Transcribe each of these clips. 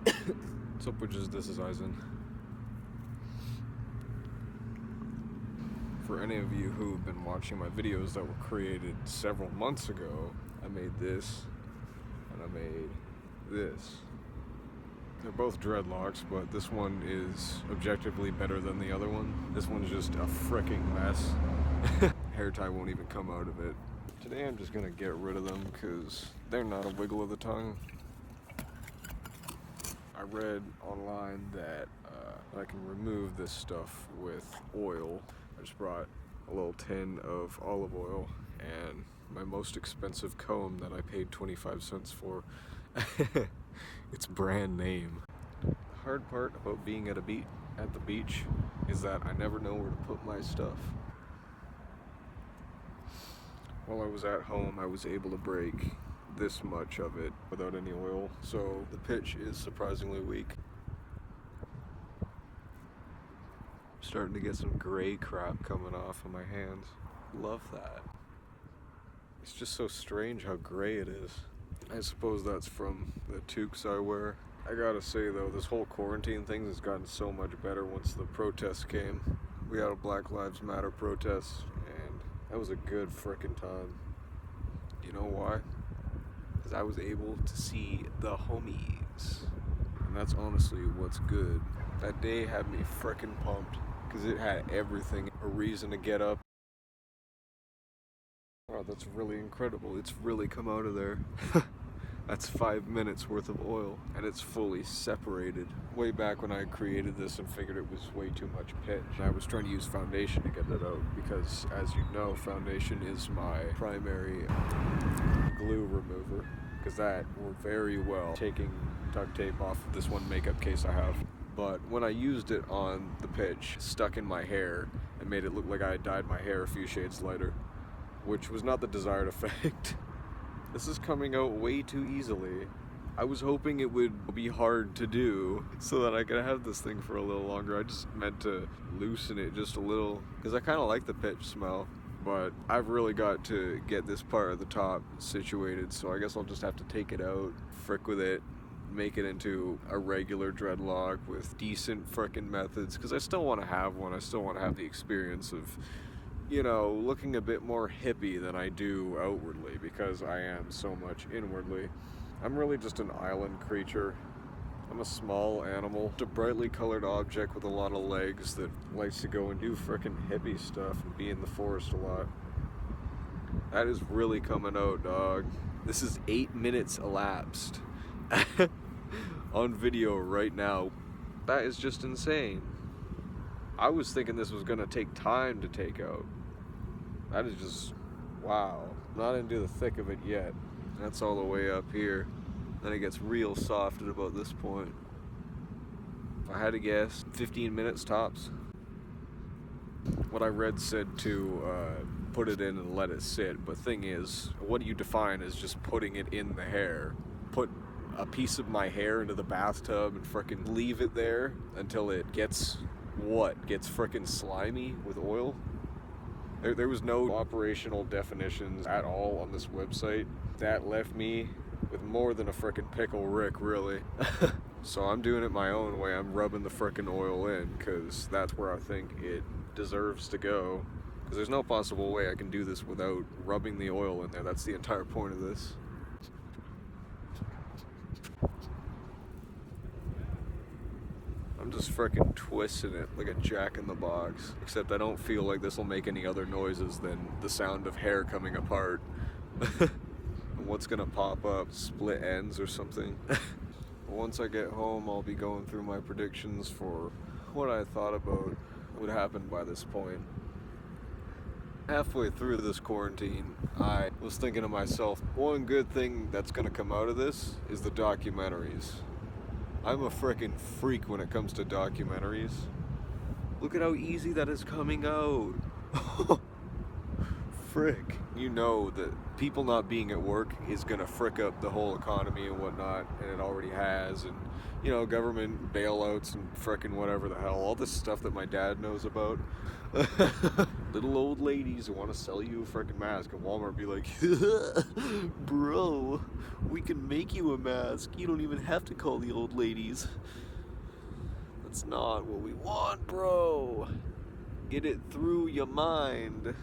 What's up with just this is Eisen? For any of you who have been watching my videos that were created several months ago, I made this and I made this. They're both dreadlocks, but this one is objectively better than the other one. This one's just a freaking mess. Hair tie won't even come out of it. Today I'm just gonna get rid of them because they're not a wiggle of the tongue. I read online that I can remove this stuff with oil. I just brought a little tin of olive oil and my most expensive comb that I paid 25 cents for. It's brand name. The hard part about being at the beach is that I never know where to put my stuff. While I was at home, I was able to break this much of it without any oil, so the pitch is surprisingly weak. I'm starting to get some gray crap coming off of my hands. Love that. It's just so strange how gray it is. I suppose that's from the toques I wear. I gotta say though, this whole quarantine thing has gotten so much better once the protests came. We had a Black Lives Matter protest, and that was a good frickin' time. You know why? Because I was able to see the homies. And that's honestly what's good. That day had me frickin' pumped, because it had everything. A reason to get up. Wow, that's really incredible. It's really come out of there. That's 5 minutes worth of oil, and it's fully separated. Way back when I created this and figured it was way too much pitch, I was trying to use foundation to get that out, because as you know, foundation is my primary glue remover, because that worked very well taking duct tape off of this one makeup case I have. But when I used it on the pitch, stuck in my hair and made it look like I had dyed my hair a few shades lighter, which was not the desired effect. This is coming out way too easily. I was hoping it would be hard to do so that I could have this thing for a little longer. I just meant to loosen it just a little because I kind of like the pitch smell, but I've really got to get this part of the top situated, so I guess I'll just have to take it out, frick with it, make it into a regular dreadlock with decent frickin' methods, because I still want to have one. I still want to have the experience of, you know, looking a bit more hippie than I do outwardly, because I am so much inwardly. I'm really just an island creature. I'm a small animal, just a brightly colored object with a lot of legs that likes to go and do frickin' hippie stuff and be in the forest a lot. That is really coming out, dog. This is 8 minutes elapsed on video right now. That is just insane. I was thinking this was gonna take time to take out. That is just, wow. Not into the thick of it yet. That's all the way up here. Then it gets real soft at about this point. If I had to guess, 15 minutes tops. What I read said to put it in and let it sit, but thing is, what you define is just putting it in the hair. Put a piece of my hair into the bathtub and frickin' leave it there until it gets frickin' slimy with oil. There was no operational definitions at all on this website. That left me with more than a frickin' pickle Rick, really. So I'm doing it my own way. I'm rubbing the frickin' oil in, because that's where I think it deserves to go. Because there's no possible way I can do this without rubbing the oil in there. That's the entire point of this. I'm just frickin' twisting it like a jack-in-the-box. Except I don't feel like this will make any other noises than the sound of hair coming apart. And what's gonna pop up? Split ends or something? Once I get home, I'll be going through my predictions for what I thought about would happen by this point. Halfway through this quarantine, I was thinking to myself, one good thing that's gonna come out of this is the documentaries. I'm a frickin' freak when it comes to documentaries. Look at how easy that is coming out. frick? You know that people not being at work is gonna frick up the whole economy and whatnot, and it already has, and you know, government bailouts and frickin' whatever the hell, all this stuff that my dad knows about. Little old ladies who want to sell you a frickin' mask, and Walmart be like, bro, we can make you a mask. You don't even have to call the old ladies. That's not what we want, bro. Get it through your mind.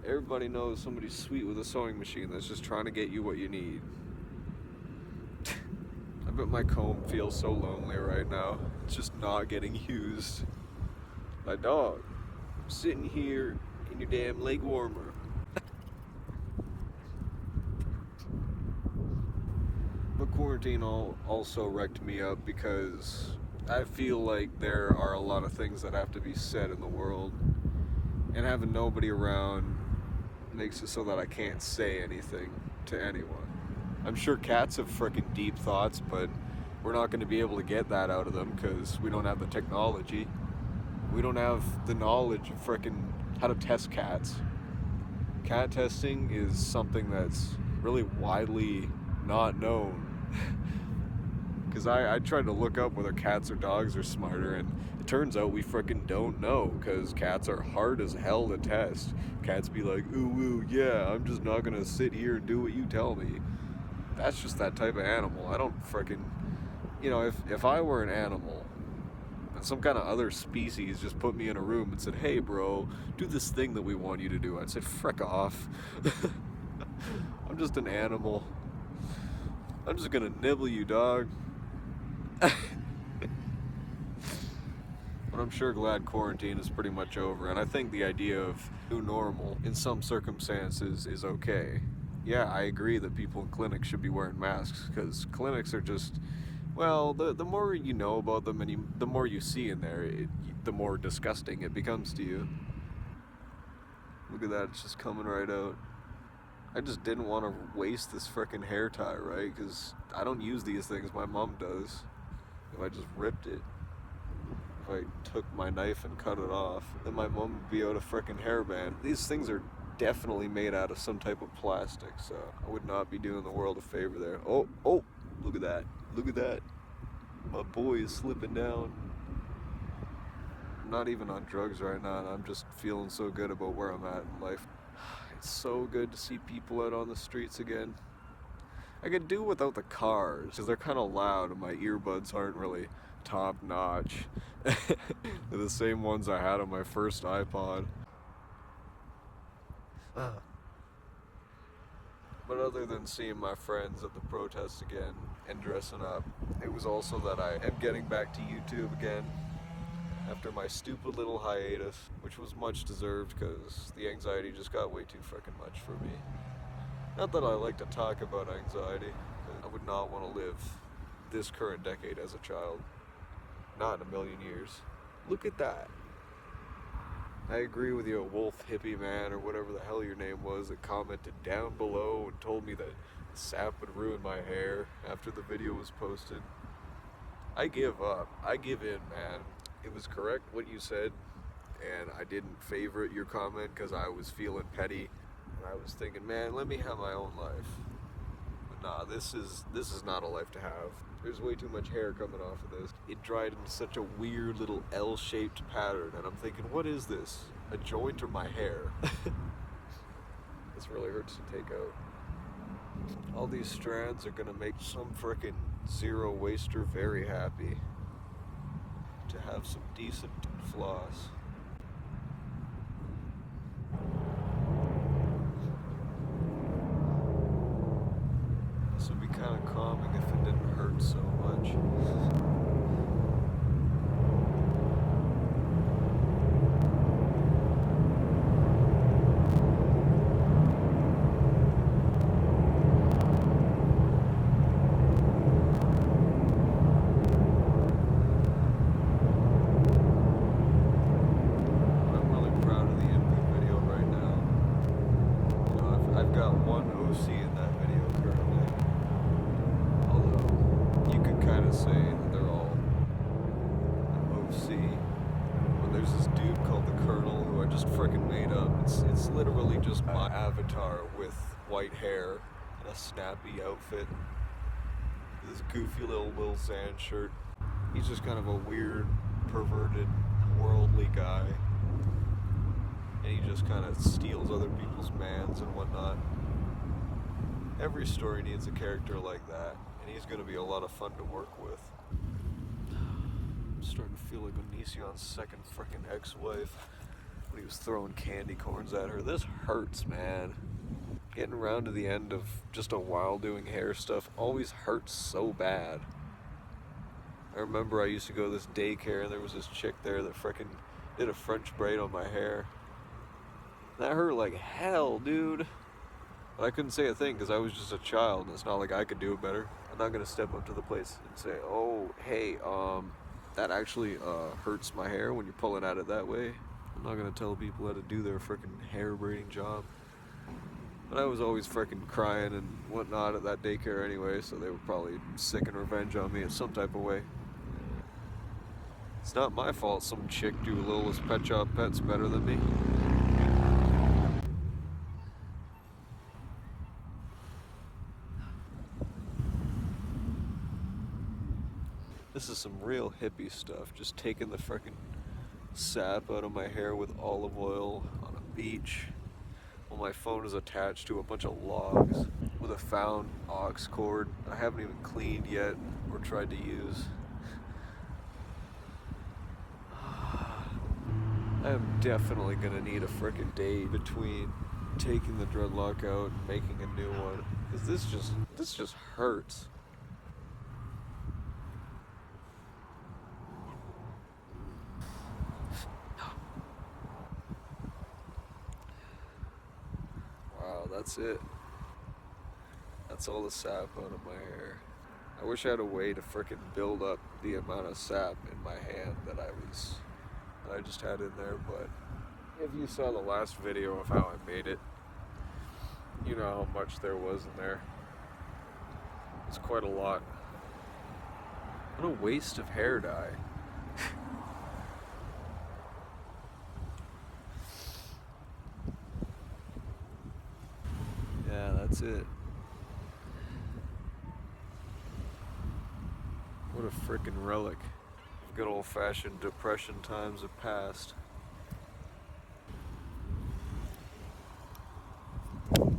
Everybody knows somebody's sweet with a sewing machine that's just trying to get you what you need. I bet my comb feels so lonely right now. It's just not getting used. My dog, I'm sitting here in your damn leg warmer. But quarantine also wrecked me up because I feel like there are a lot of things that have to be said in the world, and having nobody around makes it so that I can't say anything to anyone. I'm sure cats have frickin' deep thoughts, but we're not going to be able to get that out of them because we don't have the technology. We don't have the knowledge of frickin' how to test cats. Cat testing is something that's really widely not known. Because I tried to look up whether cats or dogs are smarter, and it turns out we frickin' don't know, because cats are hard as hell to test. Cats be like, ooh, yeah, I'm just not gonna sit here and do what you tell me. That's just that type of animal. I don't frickin', you know, if I were an animal, and some kind of other species just put me in a room and said, hey bro, do this thing that we want you to do, I'd say, frick off. I'm just an animal. I'm just gonna nibble you, dog. But I'm sure glad quarantine is pretty much over, and I think the idea of new normal in some circumstances is okay. Yeah, I agree that people in clinics should be wearing masks, because clinics are just, well, the more you know about them and the more you see in there, the more disgusting it becomes to you. Look at that, it's just coming right out. I just didn't want to waste this frickin' hair tie, right? Because I don't use these things, my mom does. If I just ripped it, if I took my knife and cut it off, then my mom would be out a frickin' hairband. These things are definitely made out of some type of plastic, so I would not be doing the world a favor there. Oh, look at that. Look at that. My boy is slipping down. I'm not even on drugs right now, and I'm just feeling so good about where I'm at in life. It's so good to see people out on the streets again. I could do without the cars, because they're kind of loud and my earbuds aren't really top notch. They're the same ones I had on my first iPod. But other than seeing my friends at the protest again and dressing up, it was also that I am getting back to YouTube again after my stupid little hiatus, which was much deserved because the anxiety just got way too frickin' much for me. Not that I like to talk about anxiety, I would not want to live this current decade as a child. Not in a million years. Look at that. I agree with you, Wolf Hippie Man, or whatever the hell your name was, that commented down below and told me that the sap would ruin my hair after the video was posted. I give up. I give in, man. It was correct what you said, and I didn't favorite your comment because I was feeling petty. And I was thinking, man, let me have my own life. But nah, this is not a life to have. There's way too much hair coming off of this. It dried into such a weird little L-shaped pattern, and I'm thinking, what is this? A joint or my hair? This really hurts to take out. All these strands are gonna make some frickin' zero waster very happy to have some decent floss. This would be kind of calming if it didn't hurt so much. I've got one OC in that video currently. Although, you could kind of say that they're all an OC. But there's this dude called the Colonel who I just freaking made up. It's literally just my avatar with white hair and a snappy outfit. This goofy little Lil Xan shirt. He's just kind of a weird, perverted, worldly guy. And he just kind of steals other people's mans and whatnot. Every story needs a character like that, and he's going to be a lot of fun to work with. I'm starting to feel like Onision's second frickin' ex-wife when he was throwing candy corns at her. This hurts, man. Getting around to the end of just a while doing hair stuff always hurts so bad. I remember I used to go to this daycare and there was this chick there that frickin' did a French braid on my hair. That hurt like hell, dude. But I couldn't say a thing because I was just a child and it's not like I could do it better. I'm not gonna step up to the place and say, oh, hey, that actually hurts my hair when you're pulling at it that way. I'm not gonna tell people how to do their frickin' hair braiding job. But I was always frickin' crying and whatnot at that daycare anyway, so they were probably seeking revenge on me in some type of way. It's not my fault some chick drew Littlest Pet Shop Pets better than me. This is some real hippie stuff, just taking the frickin' sap out of my hair with olive oil on a beach while my phone is attached to a bunch of logs with a found aux cord I haven't even cleaned yet or tried to use. I am definitely gonna need a frickin' day between taking the dreadlock out and making a new one, because this just hurts. Wow, that's it. That's all the sap out of my hair. I wish I had a way to frickin' build up the amount of sap in my hand that I just had in there, but if you saw the last video of how I made it, you know how much there was in there. It's quite a lot. What a waste of hair dye. Yeah, that's it. What a frickin' relic. Good old-fashioned depression times have passed.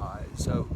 Eyes out.